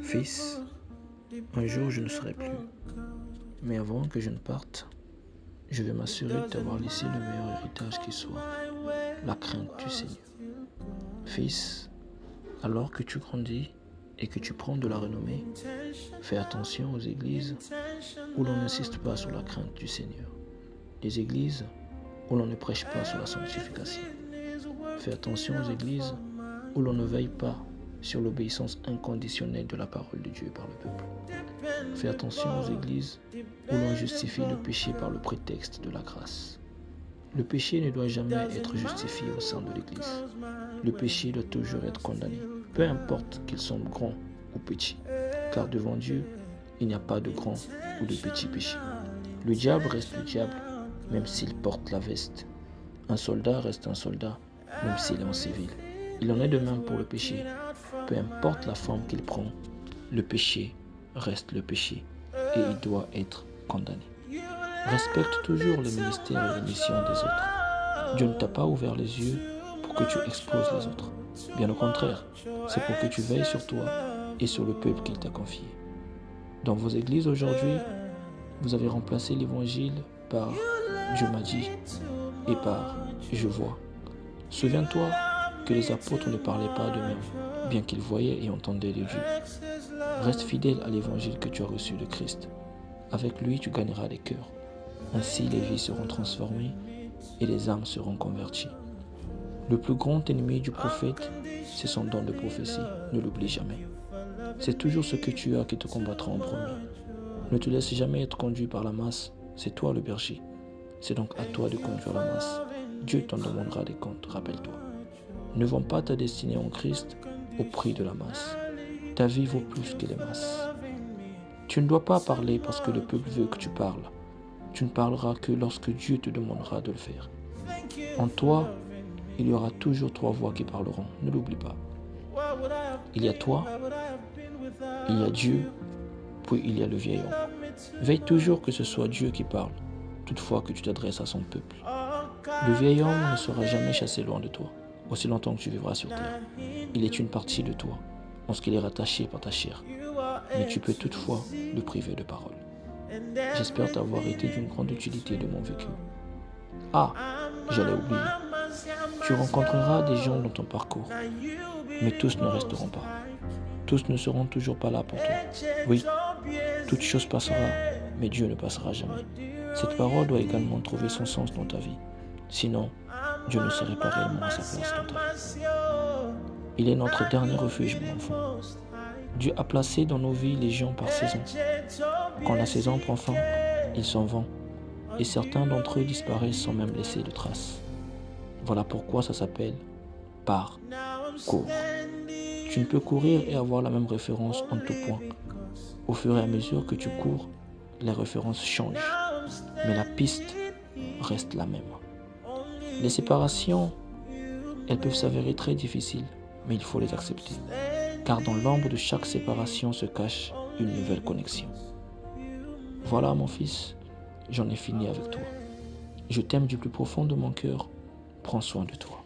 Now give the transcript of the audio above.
Fils, un jour je ne serai plus, mais avant que je ne parte, je vais m'assurer de t'avoir laissé le meilleur héritage qui soit, la crainte du Seigneur. Fils, alors que tu grandis et que tu prends de la renommée, fais attention aux églises où l'on n'insiste pas sur la crainte du Seigneur, les églises où l'on ne prêche pas sur la sanctification. Fais attention aux églises où l'on ne veille pas sur l'obéissance inconditionnelle de la parole de Dieu par le peuple. Fais attention aux églises où l'on justifie le péché par le prétexte de la grâce. Le péché ne doit jamais être justifié au sein de l'église. Le péché doit toujours être condamné, peu importe qu'il semble grand ou petit, car devant Dieu, il n'y a pas de grand ou de petit péché. Le diable reste le diable, même s'il porte la veste. Un soldat reste un soldat, même s'il est en civil. Il en est de même pour le péché. Peu importe la forme qu'il prend, le péché reste le péché et il doit être condamné. Respecte toujours le ministère et les missions des autres. Dieu ne t'a pas ouvert les yeux pour que tu exposes les autres. Bien au contraire, c'est pour que tu veilles sur toi et sur le peuple qu'il t'a confié. Dans vos églises aujourd'hui, vous avez remplacé l'évangile par Dieu m'a dit et par je vois. Souviens-toi que les apôtres ne parlaient pas d'eux-mêmes, bien qu'ils voyaient et entendaient de Dieu. Reste fidèle à l'évangile que tu as reçu de Christ. Avec lui, tu gagneras les cœurs. Ainsi, les vies seront transformées et les âmes seront converties. Le plus grand ennemi du prophète, c'est son don de prophétie. Ne l'oublie jamais. C'est toujours ce que tu as qui te combattra en premier. Ne te laisse jamais être conduit par la masse. C'est toi le berger. C'est donc à toi de conduire la masse. Dieu t'en demandera des comptes, rappelle-toi. Ne vends pas ta destinée en Christ au prix de la masse. Ta vie vaut plus que les masses. Tu ne dois pas parler parce que le peuple veut que tu parles. Tu ne parleras que lorsque Dieu te demandera de le faire. En toi, il y aura toujours 3 voix qui parleront, ne l'oublie pas. Il y a toi, il y a Dieu, puis il y a le vieil homme. Veille toujours que ce soit Dieu qui parle, toutefois que tu t'adresses à son peuple. Le vieil homme ne sera jamais chassé loin de toi, aussi longtemps que tu vivras sur terre. Il est une partie de toi, lorsqu'il est rattaché par ta chair, mais tu peux toutefois le priver de parole. J'espère t'avoir été d'une grande utilité de mon vécu. Ah, j'allais oublier. Tu rencontreras des gens dans ton parcours, mais tous ne resteront pas. Tous ne seront toujours pas là pour toi. Oui, toute chose passera, mais Dieu ne passera jamais. Cette parole doit également trouver son sens dans ta vie. Sinon, Dieu ne serait pas réellement à sa place dans ta vie. Il est notre dernier refuge, mon enfant. Dieu a placé dans nos vies les gens par saison. Quand la saison prend fin, ils s'en vont, et certains d'entre eux disparaissent sans même laisser de traces. Voilà pourquoi ça s'appelle parcours. Tu ne peux courir et avoir la même référence en tout point. Au fur et à mesure que tu cours, les références changent, mais la piste reste la même. Les séparations, elles peuvent s'avérer très difficiles, mais il faut les accepter, car dans l'ombre de chaque séparation se cache une nouvelle connexion. Voilà mon fils, j'en ai fini avec toi. Je t'aime du plus profond de mon cœur, prends soin de toi.